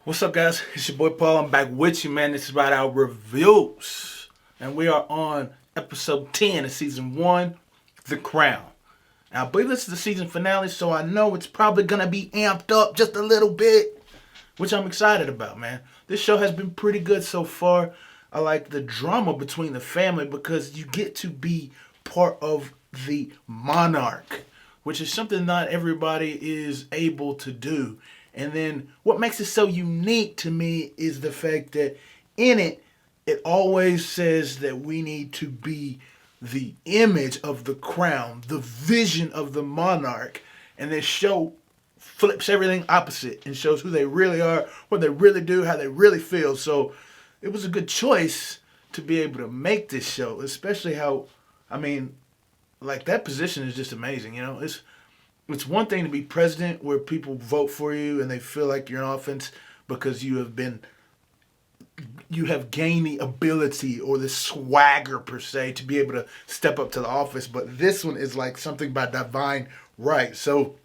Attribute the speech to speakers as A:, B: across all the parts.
A: What's up, guys? It's your boy Paul. I'm back with you, man. This is Rideout Reviews. And we are on episode 10 of season 1, The Crown. Now, I believe this is the season finale, so I know it's probably going to be amped up just a little bit, which I'm excited about, man. This show has been pretty good so far. I like the drama between the family because you get to be part of the monarch, which is something not everybody is able to do. And then what makes it so unique to me is the fact that in it, it always says that we need to be the image of the crown, the vision of the monarch. And this show flips everything opposite and shows who they really are, what they really do, how they really feel. So it was a good choice to be able to make this show, especially how, like that position is just amazing. You know, it's one thing to be president where people vote for you and they feel like you're in office because you have gained the ability or the swagger per se to be able to step up to the office. But this one is like something by divine right. So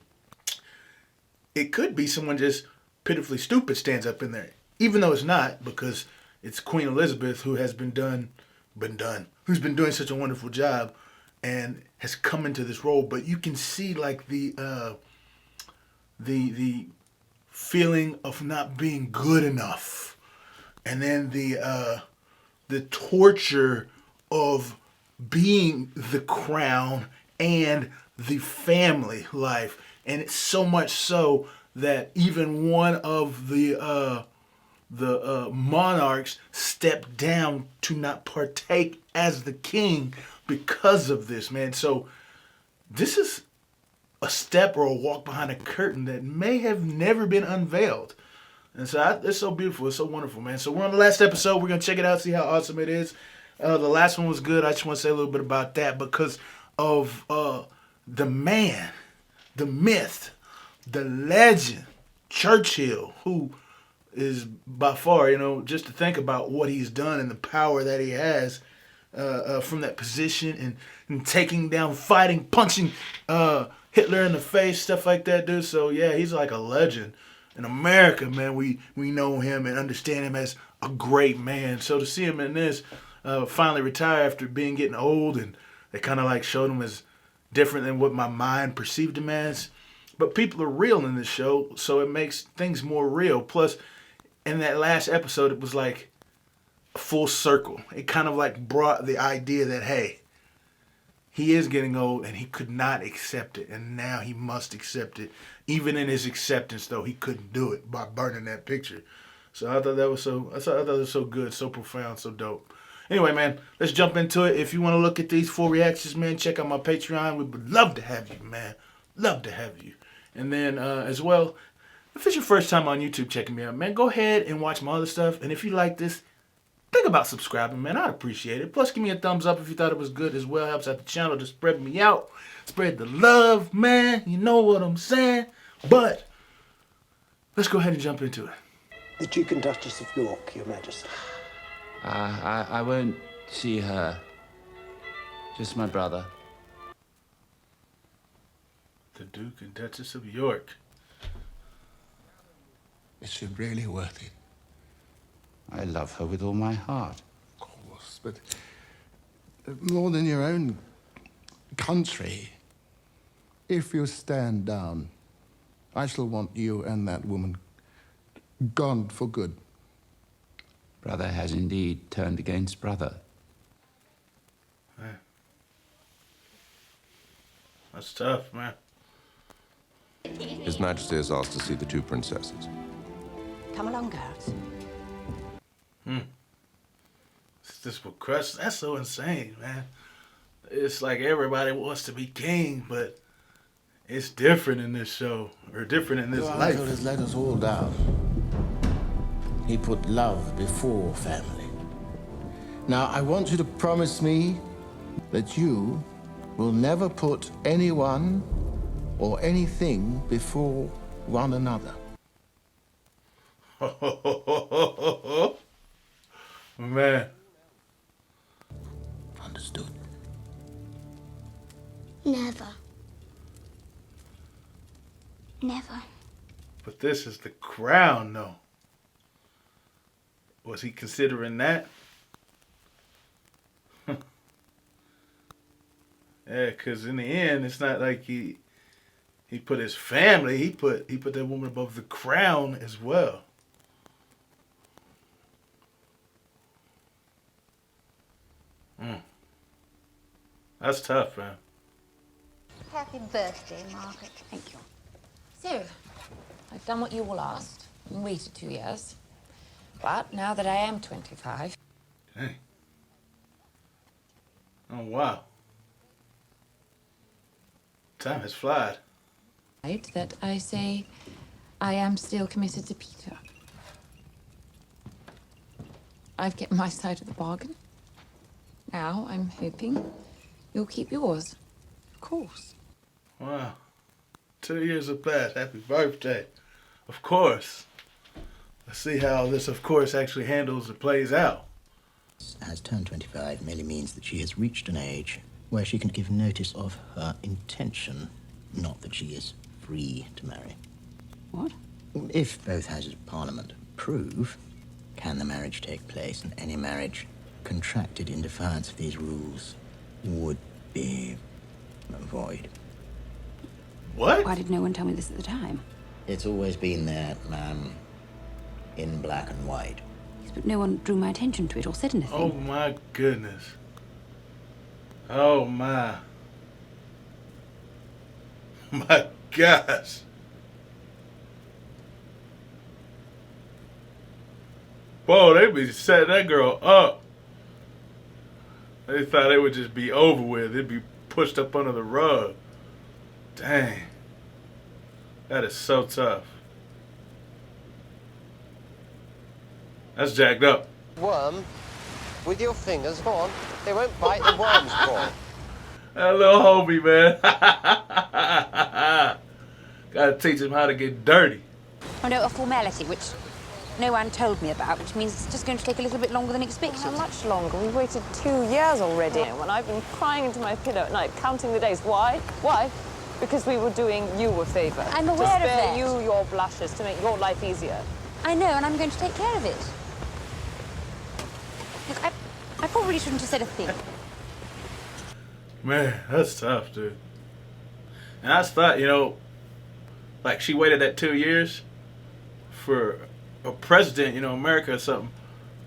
A: it could be someone just pitifully stupid stands up in there, even though it's not, because it's Queen Elizabeth who has who's been doing such a wonderful job and has come into this role. But you can see like the feeling of not being good enough, and then the torture of being the crown and the family life. And it's so much so that even one of the monarchs stepped down to not partake as the king because of this, man. So this is a step or a walk behind a curtain that may have never been unveiled. And so it's so beautiful. It's so wonderful, man. So we're on the last episode. We're going to check it out, see how awesome it is. The last one was good. I just want to say a little bit about that because of the man, the myth, the legend, Churchill, who is by far, just to think about what he's done and the power that he has from that position and taking down, fighting, punching Hitler in the face, stuff like that, dude. So yeah, he's like a legend. In America, man, we know him and understand him as a great man. So to see him in this, finally retire after getting old, and they kind of like showed him as different than what my mind perceived him as. But people are real in this show, so it makes things more real. Plus, in that last episode, it was like a full circle. It kind of like brought the idea that, hey, he is getting old and he could not accept it, and now he must accept it. Even in his acceptance, though, he couldn't do it by burning that picture. So I thought that was so good, so profound, so dope. Anyway, man, let's jump into it. If you want to look at these full reactions, man, check out my Patreon. We would love to have you, man. Love to have you. And then as well, if it's your first time on YouTube checking me out, man, go ahead and watch my other stuff. And if you like this, think about subscribing, man. I'd appreciate it. Plus, give me a thumbs up if you thought it was good as well. Helps out the channel to spread me out. Spread the love, man. You know what I'm saying? But let's go ahead and jump into it.
B: The Duke and Duchess of York, Your Majesty.
C: I won't see her. Just my brother.
A: The Duke and Duchess of York.
D: Is she really worth it?
C: I love her with all my heart.
D: Of course, but more than your own country. If you stand down, I shall want you and that woman gone for good.
C: Brother has indeed turned against brother.
A: Yeah. That's tough, man.
E: His Majesty has asked to see the two princesses.
F: Come along, girls.
A: It's just what Crust. That's so insane, man. It's like everybody wants to be king, but it's different in this show, or different in this
G: Your
A: life.
G: uncle has let us all down. He put love before family. Now, I want you to promise me that you will never put anyone or anything before one another.
A: Man.
G: Understood?
H: Never. Never.
A: But this is the crown, though. Was he considering that? Yeah, because in the end, it's not like he put his family. He put that woman above the crown as well. That's tough, man.
F: Happy birthday, Margaret.
H: Thank you. So, I've done what you all asked and waited 2 years. But now that I am 25...
A: Dang. Oh, wow. Time has flied.
H: ...that I say I am still committed to Peter. I've kept my side of the bargain. Now I'm hoping you'll keep yours. Of course.
A: Wow. 2 years have passed. Happy birthday. Of course. Let's see how this, of course, actually handles or plays out.
I: Has turned 25 merely means that she has reached an age where she can give notice of her intention, not that she is free to marry.
F: What?
I: If both houses of Parliament approve, can the marriage take place, and any marriage contracted in defiance of these rules would be void.
A: What?
F: Why did no one tell me this at the time?
I: It's always been there, ma'am, in black and white.
F: Yes, but no one drew my attention to it or said anything.
A: Oh, my goodness. Oh, my. My gosh. Whoa, they be setting that girl up. They thought it would just be over with. It'd be pushed up under the rug. Dang. That is so tough. That's jacked up.
B: Worm, with your fingers, go on. They won't bite the worm's paw.
A: That little homie, man. Gotta teach him how to get dirty.
F: Oh no, a formality, which no one told me about, which means it's just going to take a little bit longer than expected.
J: How much longer? We've waited 2 years already. When I've been crying into my pillow at night, counting the days. Why? Why? Because we were doing you a favour.
F: I'm aware
J: to
F: of
J: spare
F: that.
J: you your blushes, to make your life easier.
F: I know, and I'm going to take care of it. Look, I probably shouldn't have said a thing.
A: Man, that's tough, dude. And I just thought, you know, like she waited that 2 years for a president, you know, America or something.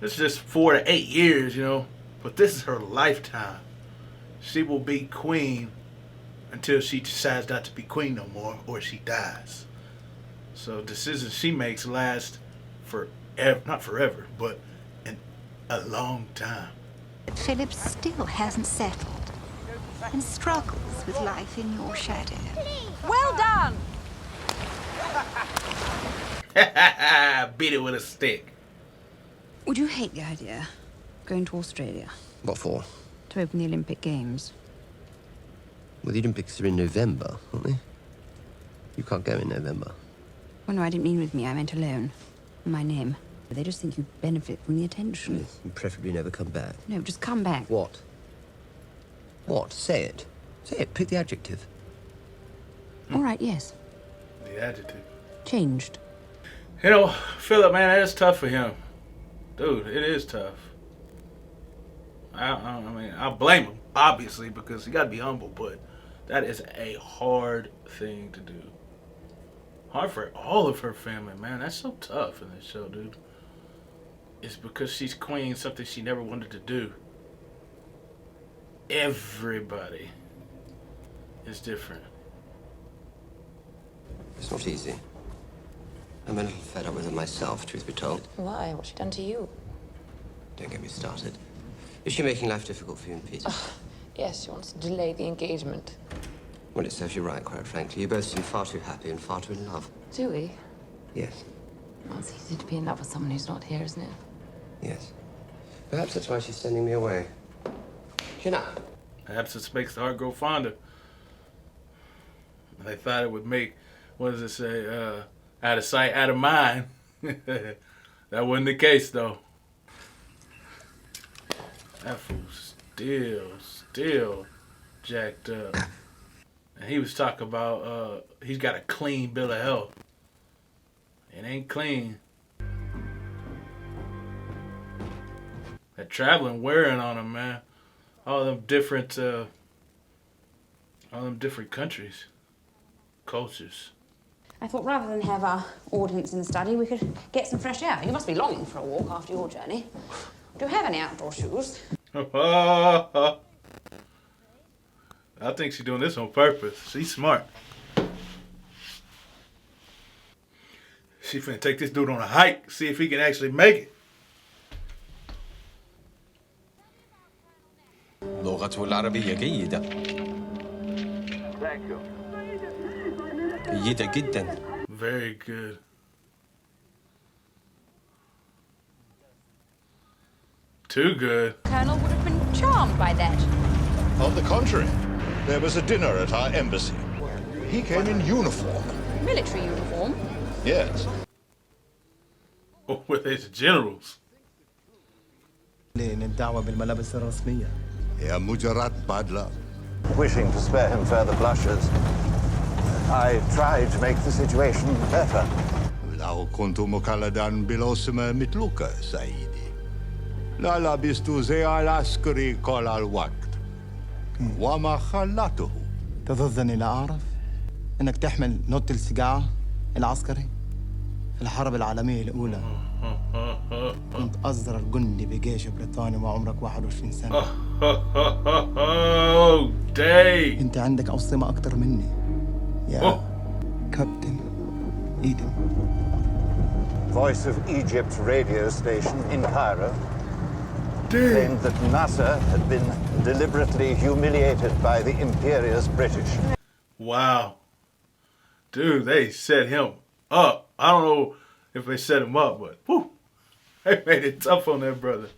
A: It's just 4 to 8 years, you know. But this is her lifetime. She will be queen until she decides not to be queen no more or she dies. So decisions she makes last forever, not forever, but a long time.
K: Philip still hasn't settled and struggles with life in your shadow.
J: Well done!
A: Beat it with a stick.
F: Would you hate the idea? Going to Australia
E: What for?
F: to open the Olympic Games?
E: Well, the Olympics are in November, aren't they? You can't go in November.
F: Well, no, I didn't mean with me. I meant alone. My name. They just think you benefit from the attention.
E: Yes, and preferably never come back.
F: No, just come back.
E: What? What? Say it. Say it. Pick the adjective.
F: All right, yes.
A: The adjective.
F: Changed.
A: You know, Philip, man, that's tough for him. Dude, it is tough. I mean, I blame him, obviously, because you got to be humble, but that is a hard thing to do. Hard for all of her family, man. That's so tough in this show, dude. It's because she's queen, something she never wanted to do. Everybody is different.
E: It's not easy. I'm a little fed up with it myself, truth be told.
H: Why? What's she done to you?
E: Don't get me started. Is she making life difficult for you and Peter?
H: Yes, she wants to delay the engagement.
E: Well, it serves you right, quite frankly. You both seem far too happy and far too in love.
H: Do we?
E: Yes.
H: Well, it's easy to be in love with someone who's not here, isn't it?
E: Yes. Perhaps that's why she's sending me away. Chin up.
A: Perhaps it makes the heart grow fonder. They thought it would make, what does it say, out of sight, out of mind. That wasn't the case, though. That fool's still jacked up. And he was talking about, he's got a clean bill of health. It ain't clean. That traveling wearing on him, man. All them different countries, cultures.
F: I thought rather than have our audience in the study, we could get some fresh air. You must be longing for a walk after your journey. Do you have any outdoor shoes?
A: I think she's doing this on purpose. She's smart. She finna take this dude on a hike, see if he can actually make it.
L: لغته العربية جيدة. جيدة جدا.
A: Very good. Too good.
F: Colonel would have been charmed by that.
M: On the contrary, there was a dinner at our embassy. He came in uniform.
F: Military uniform?
M: Yes.
A: Oh, with his generals.
N: الدعوة بالملابس الرسمية.
M: يا مجرد بادلة.
O: Wishing to spare him further blushes, I tried to make the situation better.
M: لو كنت مقلدا بالأسمة مثلك سيدي لا لبست زي العسكري كل الوقت وما خلته.
N: تظنني لا أعرف أنك تحمل نوت السيجار العسكري في الحرب العالمية الأولى. كنت أصغر جندي بجيش بريطانيا وعمرك 21 سنة. أنت عندك أوصمة أكتر مني يا كابتن إيدن.
O: Voice of Egypt radio station in Cairo claimed that Nasser had been deliberately humiliated by the imperious British.
A: Wow. Dude, they set him up. I don't know if they set him up, but whew, they made it tough on that brother.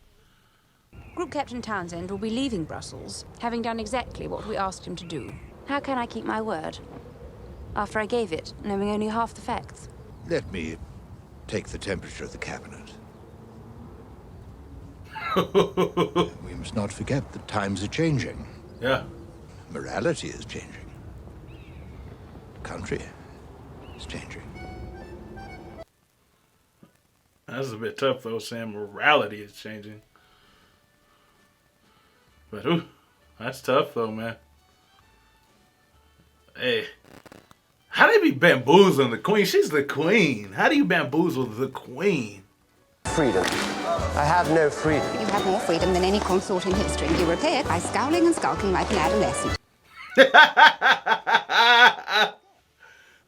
F: Group Captain Townsend will be leaving Brussels, having done exactly what we asked him to do. How can I keep my word? After I gave it, knowing only half the facts.
M: Let me take the temperature of the cabinet. We must not forget that times are changing.
A: Yeah.
M: Morality is changing. Country is changing.
A: That's a bit tough, though, saying morality is changing. But, ooh, that's tough, though, man. Hey, how do you be bamboozling the queen? She's the queen. How do you bamboozle the queen?
B: Freedom. I have no freedom.
K: You have more freedom than any consort in history. You repay it by scowling and skulking like an adolescent.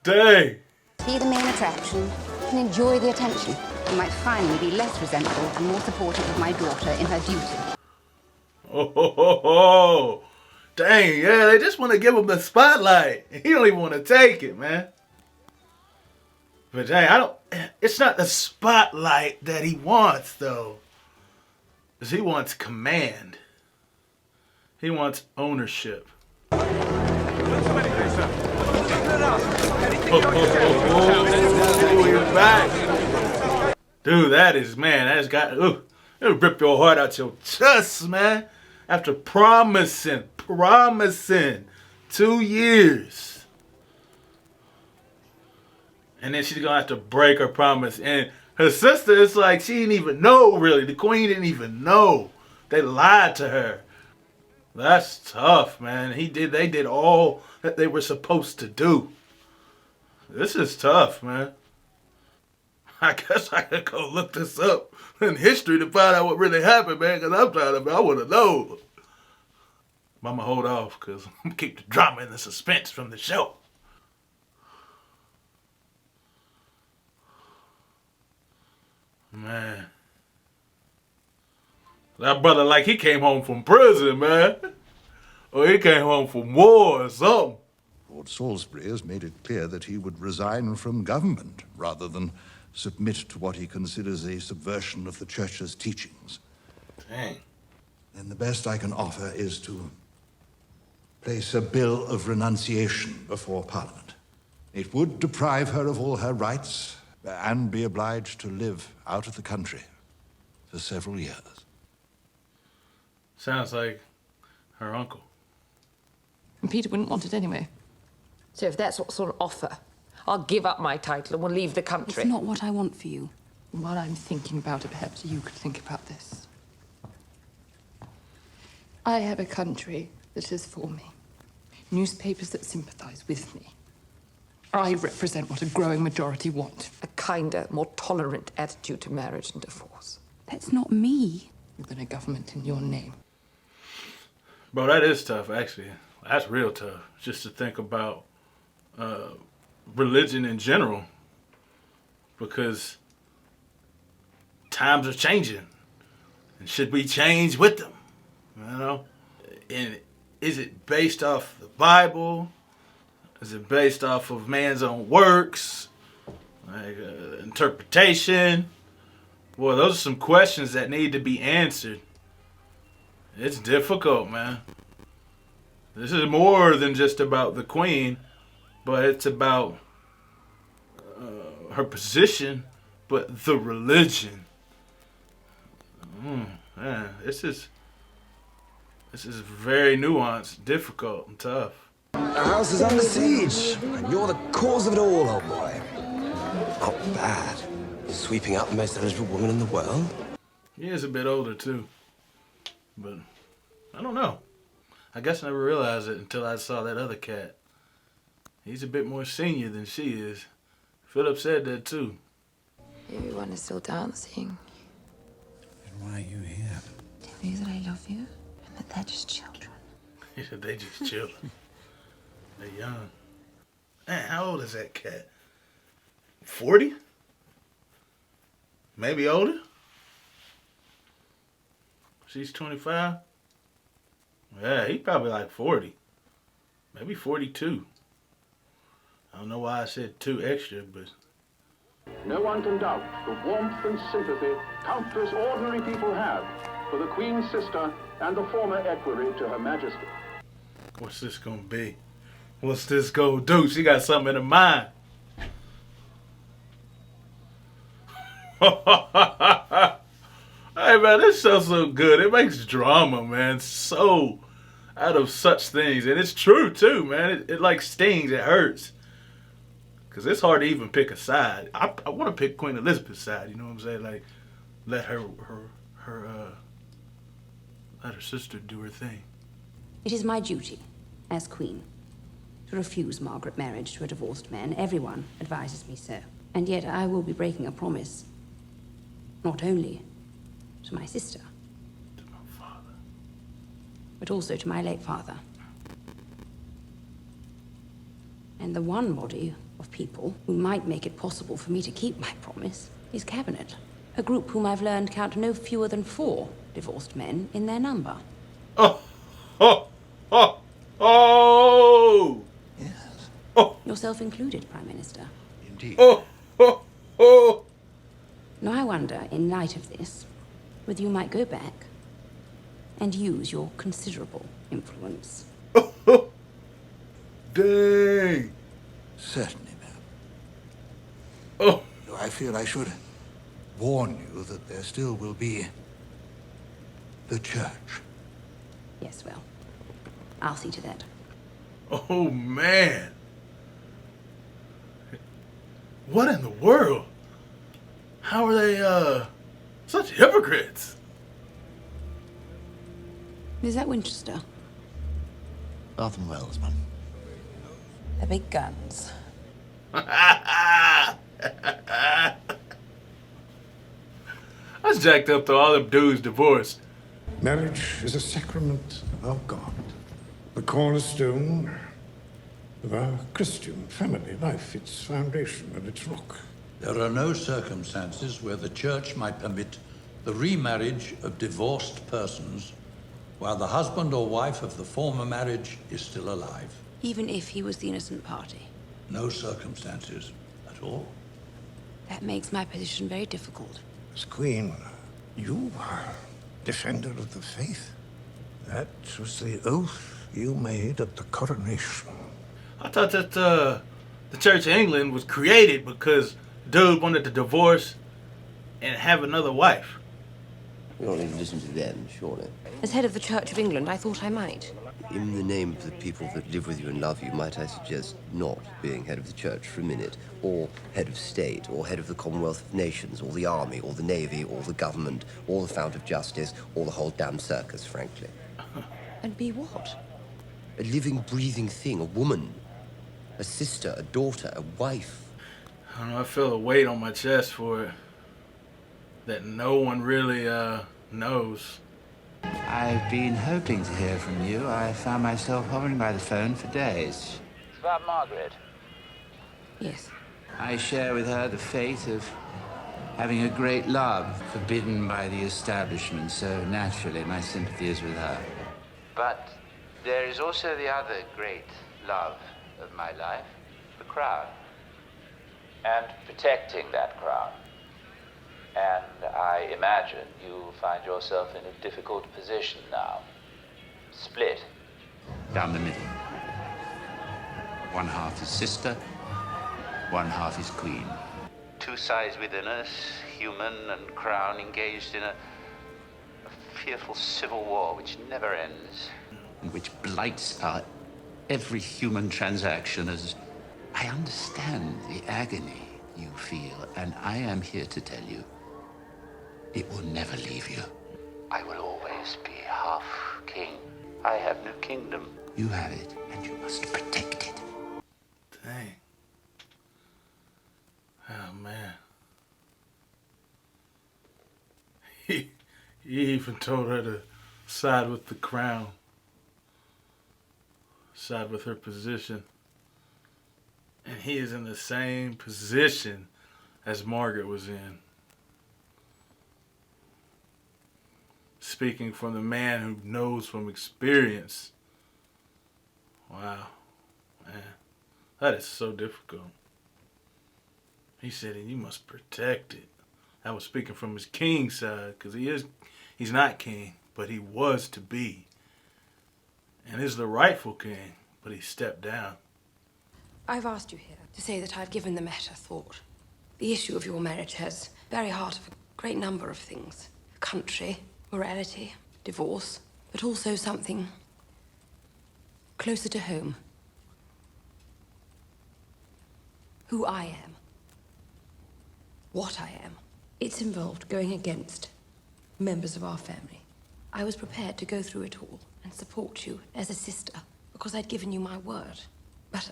A: Dang.
K: Be the main attraction and enjoy the attention. You might finally be less resentful and more supportive of my daughter in her duty.
A: Oh, dang, yeah, they just want to give him the spotlight. He don't even want to take it, man. But dang, it's not the spotlight that he wants, though. Because he wants command. He wants ownership. Oh, he's back. Dude, that's got, it'll rip your heart out your chest, man. After promising 2 years. And then she's gonna have to break her promise. And her sister, it's like she didn't even know, really. The queen didn't even know. They lied to her. That's tough, man. They did all that they were supposed to do. This is tough, man. I guess I could go look this up in history to find out what really happened, man, because I want to know. But I'm going to hold off because I'm going to keep the drama and the suspense from the show. Man. That brother like he came home from prison, man. Or he came home from war or something.
M: Lord Salisbury has made it clear that he would resign from government rather than submit to what he considers a subversion of the Church's teachings.
A: Dang.
M: Then the best I can offer is to place a bill of renunciation before Parliament. It would deprive her of all her rights and be obliged to live out of the country for several years.
A: Sounds like her uncle.
H: And Peter wouldn't want it anyway. So if that's what sort of offer, I'll give up my title and we'll leave the country.
F: It's not what I want for you.
H: While I'm thinking about it, perhaps you could think about this. I have a country that is for me. Newspapers that sympathize with me. I represent what a growing majority want. A kinder, more tolerant attitude to marriage and divorce.
K: That's not me.
H: Than a government in your name.
A: Bro, that is tough, actually. That's real tough. Just to think about religion in general. Because times are changing. And should we change with them? You know? And is it based off the Bible? Is it based off of man's own works? Like interpretation? Well, those are some questions that need to be answered. It's difficult, man. This is more than just about the queen, but it's about her position, but the religion. Man, this is very nuanced, difficult, and tough.
P: The house is under siege, and you're the cause of it all, old boy.
L: Not bad. Sweeping out the most eligible woman in the world.
A: He is a bit older, too. But, I don't know. I guess I never realized it until I saw that other cat. He's a bit more senior than she is. Philip said that, too.
H: Everyone is still dancing.
C: Then why are you here?
H: Tell you that I love you, and that they're just children.
A: He said they just children. They're young. Man, how old is that cat? 40? Maybe older? She's 25? Yeah, he's probably like 40. Maybe 42. I don't know why I said 2 extra, but...
Q: No one can doubt the warmth and sympathy countless ordinary people have for the Queen's sister and the former equerry to Her Majesty.
A: What's this gonna be? What's this gonna do? She got something in her mind. Hey man, this show's so good. It makes drama, man. So out of such things. And it's true too, man. It like stings, it hurts. Cause it's hard to even pick a side. I wanna pick Queen Elizabeth's side, you know what I'm saying? Like let her sister do her thing.
F: It is my duty, as queen, to refuse Margaret marriage to a divorced man. Everyone advises me so. And yet I will be breaking a promise. Not only to my sister,
A: to my father,
F: but also to my late father. And the one body of people who might make it possible for me to keep my promise is Cabinet. A group whom I've learned count no fewer than 4 divorced men in their number.
A: Oh!
F: Yes. Oh! Yourself included, Prime Minister.
M: Indeed.
A: Oh!
F: Now I wonder, in light of this, whether you might go back and use your considerable influence.
A: Dang!
M: Certainly, ma'am.
A: Oh!
M: I feel I should warn you that there still will be the church.
F: Yes, well, I'll see to that.
A: Oh, man. What in the world? How are they, such hypocrites?
F: Is that Winchester?
I: Bath and Wells, Mum.
H: The big guns.
A: That's jacked up to all them dudes divorced.
R: Marriage is a sacrament of God, the cornerstone of our Christian family life, its foundation and its rock.
S: There are no circumstances where the Church might permit the remarriage of divorced persons while the husband or wife of the former marriage is still alive.
F: Even if he was the innocent party?
S: No circumstances at all.
F: That makes my position very difficult.
R: As Queen, you are defender of the faith. That was the oath you made at the coronation.
A: I thought that the Church of England was created because dude wanted to divorce and have another wife.
E: You don't need to listen to them, surely.
F: As head of the Church of England, I thought I might.
E: In the name of the people that live with you and love you, might I suggest not being head of the church for a minute, or head of state, or head of the Commonwealth of Nations, or the army, or the navy, or the government, or the fount of justice, or the whole damn circus, frankly.
F: And be what?
E: A living, breathing thing, a woman. A sister, a daughter, a wife.
A: I don't know, I feel a weight on my chest for it that no one really knows.
C: I've been hoping to hear from you. I found myself hovering by the phone for days.
T: It's about Margaret.
F: Yes.
C: I share with her the fate of having a great love forbidden by the establishment, so naturally my sympathy is with her. But there is also the other great love of my life, the crown.
T: And protecting that crown. And I imagine you find yourself in a difficult position now. Split.
C: Down the middle. One half is sister, one half is queen. Two sides within us, human and crown, engaged in a fearful civil war which never ends, and which blights our every human transaction. As I understand the agony you feel, and I am here to tell you, it will never leave you. I will always be half king. I have no kingdom. You have it, and you must protect it.
A: Dang. Oh, man. He even told her to side with the crown. Side with her position. And he is in the same position as Margaret was in. Speaking from the man who knows from experience. Wow, man. That is so difficult. He said, and you must protect it. I was speaking from his king side, because he's not king, but he was to be. And is the rightful king, but he stepped down.
F: I've asked you here to say that I've given the matter thought. The issue of your marriage has very heart of a great number of things. Country, morality, divorce, but also something closer to home. Who I am. What I am. It's involved going against members of our family. I was prepared to go through it all and support you as a sister because I'd given you my word. But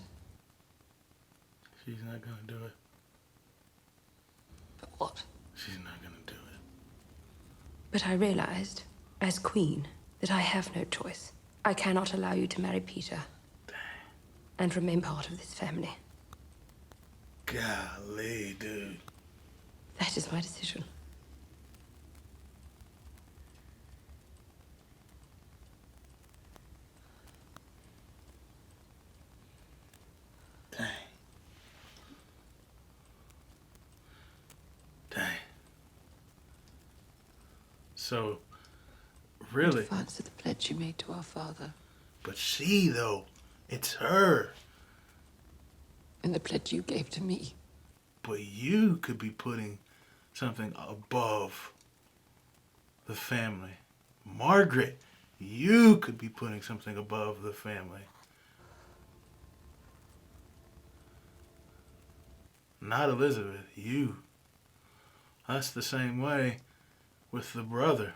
A: she's not gonna do it.
F: But what?
A: She's not gonna do it.
F: But I realized, as queen, that I have no choice. I cannot allow you to marry Peter. And remain part of this family.
A: Golly, dude.
F: That is my decision.
A: Dang. Dang. So, really?
H: To answer the pledge you made to our father.
A: But she, though, it's her.
H: And the pledge you gave to me.
A: But you could be putting something above the family. Margaret, you could be putting something above the family. Not Elizabeth, you. That's the same way with the brother.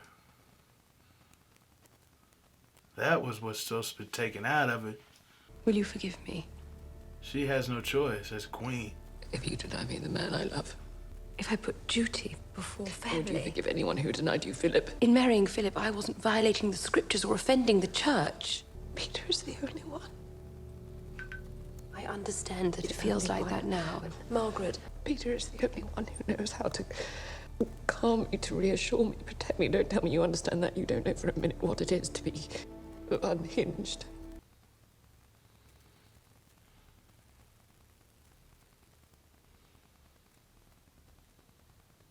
A: That was what's supposed to be taken out of it.
H: Will you forgive me?
A: She has no choice as queen.
H: If you deny me the man I love.
F: If I put duty before family.
H: Would you forgive anyone who denied you Philip?
F: In marrying Philip, I wasn't violating the scriptures or offending the church.
H: Peter is the only one.
F: I understand that it feels like that now.
H: Margaret, Peter is the only one who knows how to calm me, to reassure me, protect me. Don't tell me you understand that. You don't know for a minute what it is to be unhinged.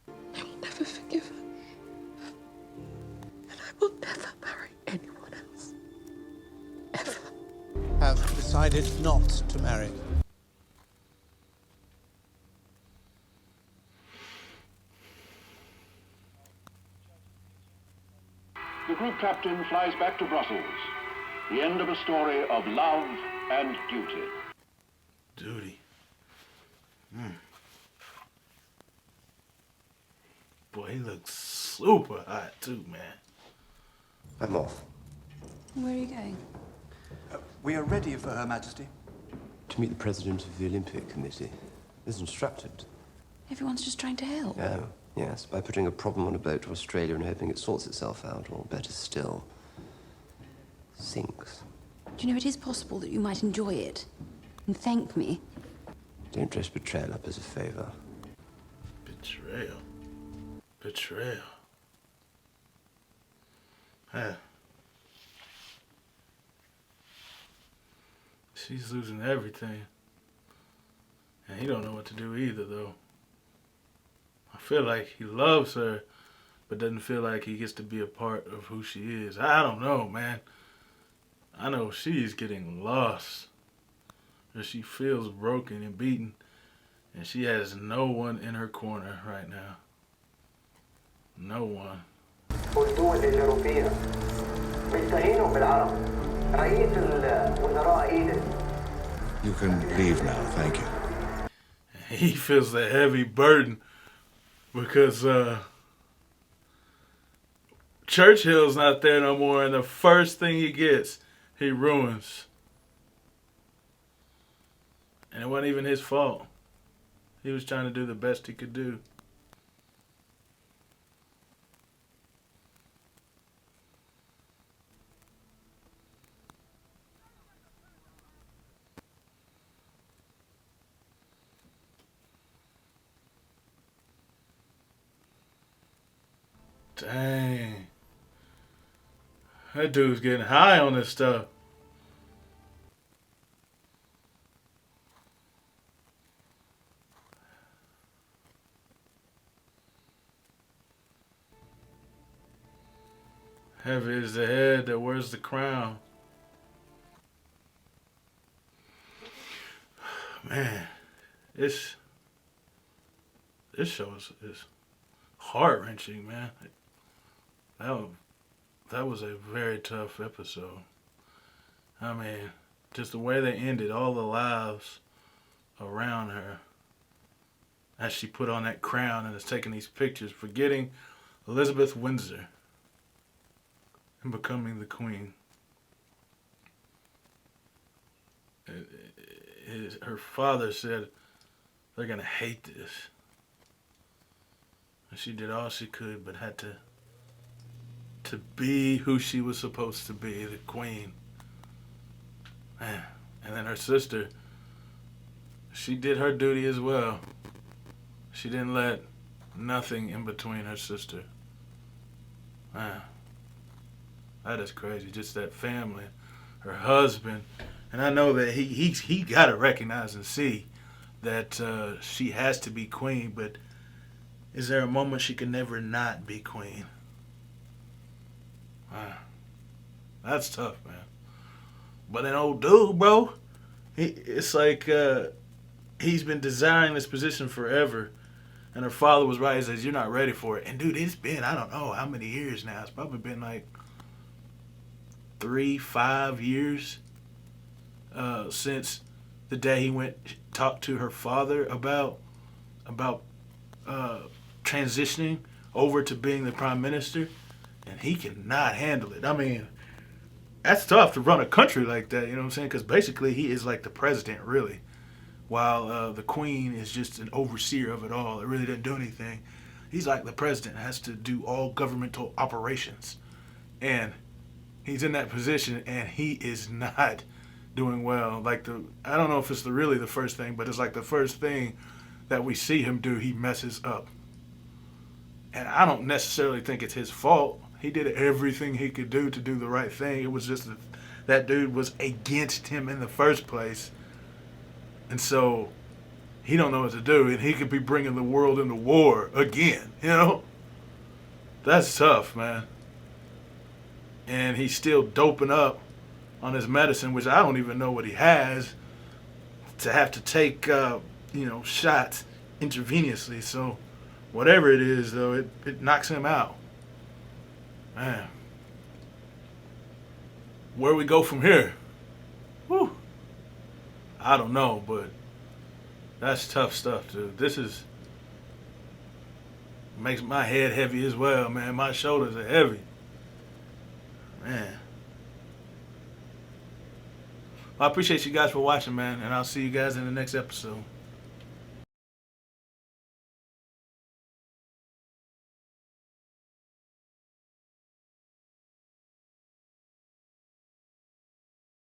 H: I will never forgive her. And I will never marry anyone else. Ever.
U: Have decided not to marry.
Q: The group captain flies back to Brussels. The end of a story of love and duty.
A: Duty. Boy, he looks super hot too, man.
E: I'm off.
F: Where are you going?
L: We are ready for Her Majesty.
E: To meet the President of the Olympic Committee. As instructed.
F: Everyone's just trying to help.
E: Oh, yes, by putting a problem on a boat to Australia and hoping it sorts itself out, or better still, sinks.
F: Do you know, it is possible that you might enjoy it and thank me.
E: Don't dress betrayal up as a favor.
A: Betrayal. Betrayal. Huh. She's losing everything. And he don't know what to do either, though. I feel like he loves her, but doesn't feel like he gets to be a part of who she is. I don't know, man. I know she's getting lost. Or she feels broken and beaten, and she has no one in her corner right now. No one.
D: والدول الأوروبية بيستهينوا بالعرب. رئيس الوزراء إيدن.
M: You can leave now, thank you.
A: He feels the heavy burden because Churchill's not there no more, and the first thing he gets, he ruins. And it wasn't even his fault. He was trying to do the best he could do. Dang. That dude's getting high on this stuff. Heavy is the head that wears the crown. Man, this show is heart-wrenching, man. That was a very tough episode. I mean, just the way they ended all the lives around her as she put on that crown and is taking these pictures, forgetting Elizabeth Windsor and becoming the queen. Her father said, they're going to hate this. And she did all she could, but had to be who she was supposed to be, the queen. Man. And then her sister, she did her duty as well. She didn't let nothing in between her sister. Man. That is crazy. Just that family, her husband. And I know that he got to recognize and see that she has to be queen, but is there a moment she can never not be queen? That's tough, man. But an old dude, bro, it's like he's been desiring this position forever. And her father was right. He says, you're not ready for it. And dude, it's been, I don't know how many years now. It's probably been like 3-5 years since the day he went talked to her father about transitioning over to being the prime minister, and he cannot handle it. I mean, that's tough to run a country like that, you know what I'm saying? Because basically he is like the president, really, while the queen is just an overseer of it all. It really doesn't do anything. He's like the president, has to do all governmental operations, and he's in that position, and he is not doing well. Like I don't know if it's really the first thing, but it's like the first thing that we see him do, he messes up. And I don't necessarily think it's his fault. He did everything he could do to do the right thing. It was just that dude was against him in the first place. And so he don't know what to do, and he could be bringing the world into war again, you know? That's tough, man. And he's still doping up on his medicine, which I don't even know what he has, to have to take, shots intravenously. So whatever it is, though, it knocks him out. Man. Where we go from here? Whew. I don't know, but that's tough stuff, dude. This makes my head heavy as well, man. My shoulders are heavy. Man. I appreciate you guys for watching, man, and I'll see you guys in the next episode.